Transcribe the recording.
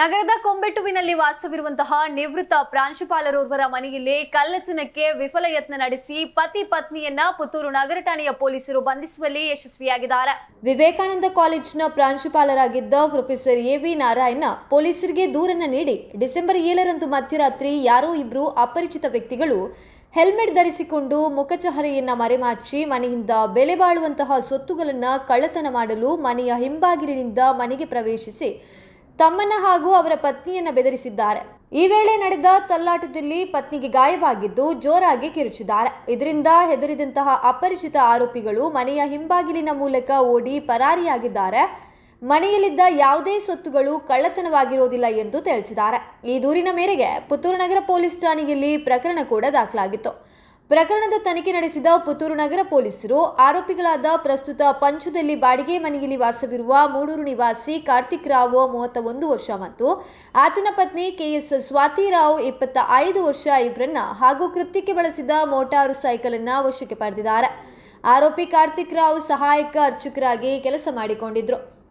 ನಗರದ ಕೊಂಬೆಟ್ಟುವಿನಲ್ಲಿ ವಾಸವಿರುವಂತಹ ನಿವೃತ್ತ ಪ್ರಾಂಶುಪಾಲರೋರ್ವರ ಮನೆಯಲ್ಲಿ ಕಳ್ಳತನಕ್ಕೆ ವಿಫಲ ಯತ್ನ ನಡೆಸಿ ಪತಿ ಪತ್ನಿಯನ್ನ ಪುತ್ತೂರು ನಗರ ಠಾಣೆಯ ಪೊಲೀಸರು ಬಂಧಿಸುವಲ್ಲಿ ಯಶಸ್ವಿಯಾಗಿದ್ದಾರೆ. ವಿವೇಕಾನಂದ ಕಾಲೇಜಿನ ಪ್ರಾಂಶುಪಾಲರಾಗಿದ್ದ ಪ್ರೊಫೆಸರ್ ಎ.ವಿ. ನಾರಾಯಣ ಪೊಲೀಸರಿಗೆ ದೂರನ್ನ ನೀಡಿ ಡಿಸೆಂಬರ್ 7ರಂದು ಮಧ್ಯರಾತ್ರಿ ಯಾರೋ ಇಬ್ಬರು ಅಪರಿಚಿತ ವ್ಯಕ್ತಿಗಳು ಹೆಲ್ಮೆಟ್ ಧರಿಸಿಕೊಂಡು ಮುಖಚಹರೆಯನ್ನ ಮರೆಮಾಚಿ ಮನೆಯಿಂದ ಬೆಲೆ ಬಾಳುವಂತಹ ಸೊತ್ತುಗಳನ್ನು ಕಳ್ಳತನ ಮಾಡಲು ಮನೆಯ ಹಿಂಬಾಗಿಲಿನಿಂದ ಮನೆಗೆ ಪ್ರವೇಶಿಸಿ ತಮ್ಮನ್ನ ಹಾಗೂ ಅವರ ಪತ್ನಿಯನ್ನ ಬೆದರಿಸಿದ್ದಾರೆ. ಈ ವೇಳೆ ನಡೆದ ತಲ್ಲಾಟದಲ್ಲಿ ಪತ್ನಿಗೆ ಗಾಯವಾಗಿದ್ದು ಜೋರಾಗಿ ಕಿರುಚಿದ್ದಾರೆ. ಇದರಿಂದ ಹೆದರಿದಂತಹ ಅಪರಿಚಿತ ಆರೋಪಿಗಳು ಮನೆಯ ಹಿಂಬಾಗಿಲಿನ ಮೂಲಕ ಓಡಿ ಪರಾರಿಯಾಗಿದ್ದಾರೆ. ಮನೆಯಲ್ಲಿದ್ದ ಯಾವುದೇ ಸೊತ್ತುಗಳು ಕಳ್ಳತನವಾಗಿರೋದಿಲ್ಲ ಎಂದು ತಿಳಿಸಿದ್ದಾರೆ. ಈ ದೂರಿನ ಮೇರೆಗೆ ಪುತ್ತೂರು ನಗರ ಪೊಲೀಸ್ ಠಾಣೆಯಲ್ಲಿ ಪ್ರಕರಣ ಕೂಡ ದಾಖಲಾಗಿತ್ತು. ಪ್ರಕರಣದ ತನಿಖೆ ನಡೆಸಿದ ಪುತ್ತೂರು ನಗರ ಪೊಲೀಸರು ಆರೋಪಿಗಳಾದ ಪ್ರಸ್ತುತ ಪಂಚದಲ್ಲಿ ಬಾಡಿಗೆ ಮನೆಯಲ್ಲಿ ವಾಸವಿರುವ ಮೂಡೂರು ನಿವಾಸಿ ಕಾರ್ತಿಕ್ ರಾವ್ 31 ವರ್ಷ ಮತ್ತು ಆತನ ಪತ್ನಿ ಕೆಎಸ್ ಸ್ವಾತಿ ರಾವ್ 25 ವರ್ಷ ಇವರನ್ನ ಹಾಗೂ ಕೃತ್ಯಕ್ಕೆ ಬಳಸಿದ ಮೋಟಾರು ಸೈಕಲ್ ಅನ್ನ ವಶಕ್ಕೆ ಪಡೆದಿದ್ದಾರೆ. ಆರೋಪಿ ಕಾರ್ತಿಕ್ ರಾವ್ ಸಹಾಯಕ ಅರ್ಚಕರಾಗಿ ಕೆಲಸ ಮಾಡಿಕೊಂಡಿದ್ರು.